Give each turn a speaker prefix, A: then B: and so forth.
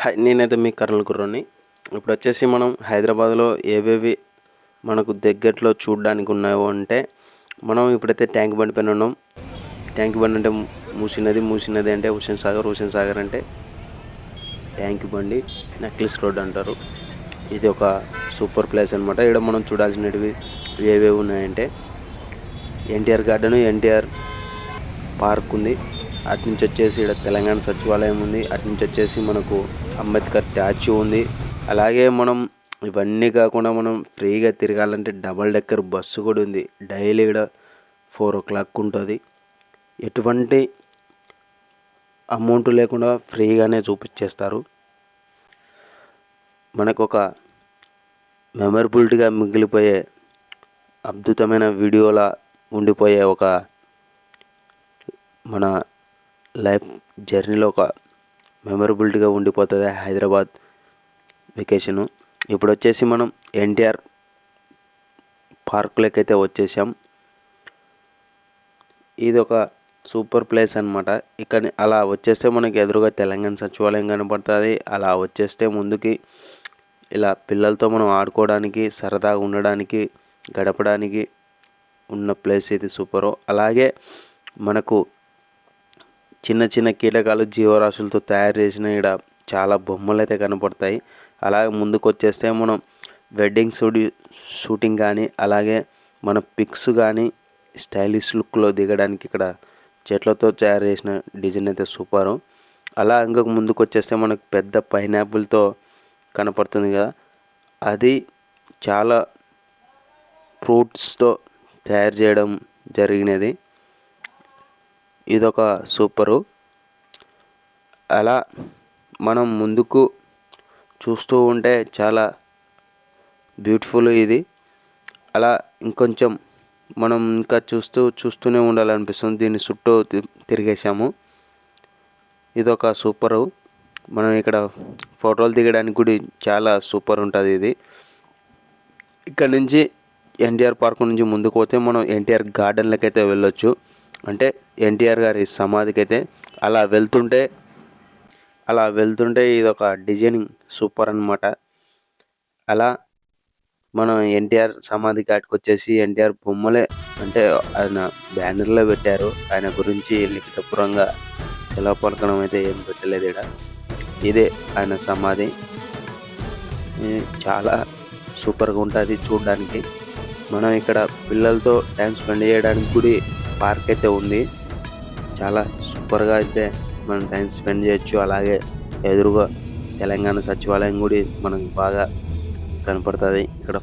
A: Hi, నేనైతే మీ కర్నూలు కుర్రోని. ఇప్పుడు వచ్చేసి మనం హైదరాబాద్లో ఏవేవి మనకు దగ్గరలో చూడడానికి ఉన్నాయో అంటే మనం ఇప్పుడైతే ట్యాంక్ బండ్ పైన ఉన్నాం. ట్యాంక్ బండ్ అంటే మూసీ నది అంటే హుస్సేన్ సాగర్ అంటే ట్యాంక్ బండి నెక్లెస్ రోడ్ అంటారు. ఇది ఒక సూపర్ ప్లేస్ అనమాట. ఇక్కడ మనం చూడాల్సినవి ఏవేవి ఉన్నాయంటే ఎన్టీఆర్ గార్డెన్, ఎన్టీఆర్ పార్క్ ఉంది. అటు నుంచి వచ్చేసి ఇక్కడ తెలంగాణ సచివాలయం ఉంది. అటు నుంచి వచ్చేసి మనకు అంబేద్కర్ స్టాచ్యూ ఉంది. అలాగే మనం ఇవన్నీ కాకుండా మనం ఫ్రీగా తిరగాలంటే డబల్ డెక్కర్ బస్సు కూడా ఉంది. డైలీ ఇక్కడ 4 o'clock ఉంటుంది. ఎటువంటి అమౌంట్ లేకుండా ఫ్రీగానే చూపించేస్తారు. మనకు ఒక మెమరబిలిటీగా మిగిలిపోయే అద్భుతమైన వీడియోలా ఉండిపోయే ఒక మన లైఫ్ జర్నీలో ఒక మెమరబిలిటీగా ఉండిపోతుంది హైదరాబాద్ వెకేషను. ఇప్పుడు వచ్చేసి మనం ఎన్టీఆర్ పార్కులోకి అయితే వచ్చేసాం. ఇది ఒక సూపర్ ప్లేస్ అనమాట. ఇక్కడ అలా వచ్చేస్తే మనకి ఎదురుగా తెలంగాణ సచివాలయం కనపడుతుంది. అలా వచ్చేస్తే ముందుకి ఇలా పిల్లలతో మనం ఆడుకోవడానికి, సరదాగా ఉండడానికి, గడపడానికి ఉన్న ప్లేస్ ఇది సూపరు. అలాగే మనకు చిన్న చిన్న కీటకాలు, జీవరాశులతో తయారు చేసిన ఇక్కడ చాలా బొమ్మలు అయితే కనపడతాయి. అలాగే ముందుకు వచ్చేస్తే మనం వెడ్డింగ్ షూటింగ్ కానీ, అలాగే మన పిక్స్ కానీ స్టైలిష్ లుక్లో దిగడానికి ఇక్కడ చెట్లతో తయారు చేసిన డిజైన్ అయితే సూపరు. అలా ఇంకొక ముందుకు వచ్చేస్తే మనకు పెద్ద పైనాపిల్తో కనపడుతుంది కదా, అది చాలా ఫ్రూట్స్తో తయారు చేయడం జరిగినది. ఇదొక సూపరు. అలా మనం ముందుకు చూస్తూ ఉంటే చాలా బ్యూటిఫుల్ ఇది. అలా ఇంకొంచెం మనం ఇంకా చూస్తూనే ఉండాలనిపిస్తుంది. దీన్ని చుట్టూ తిరిగేసాము. ఇదొక సూపరు. మనం ఇక్కడ ఫోటోలు దిగడానికి కూడా చాలా సూపర్ ఉంటుంది ఇది. ఇక్కడ నుంచి ఎన్టీఆర్ పార్క్ నుంచి ముందుకు పోతే మనం ఎన్టీఆర్ గార్డెన్లకి అయితే వెళ్ళొచ్చు. అంటే ఎన్టీఆర్ గారి సమాధికి అయితే అలా వెళ్తుంటే ఇది ఒక డిజైనింగ్ సూపర్ అన్నమాట. అలా మనం ఎన్టీఆర్ సమాధి కాడికి వచ్చేసి ఎన్టీఆర్ బొమ్మలే, అంటే ఆయన బ్యానర్లో పెట్టారు. ఆయన గురించి లిఖితపూర్వంగా సెలవు పలకడం అయితే ఏం పెట్టలేదు ఇక్కడ. ఇదే ఆయన సమాధి. చాలా సూపర్గా ఉంటుంది చూడడానికి. మనం ఇక్కడ పిల్లలతో టైం స్పెండ్ చేయడానికి కూడా పార్క్ అయితే ఉంది. చాలా సూపర్గా అయితే మనం టైం స్పెండ్ చేయొచ్చు. అలాగే ఎదురుగా తెలంగాణ సచివాలయం కూడా మనకు బాగా కనపడుతుంది. ఇక్కడ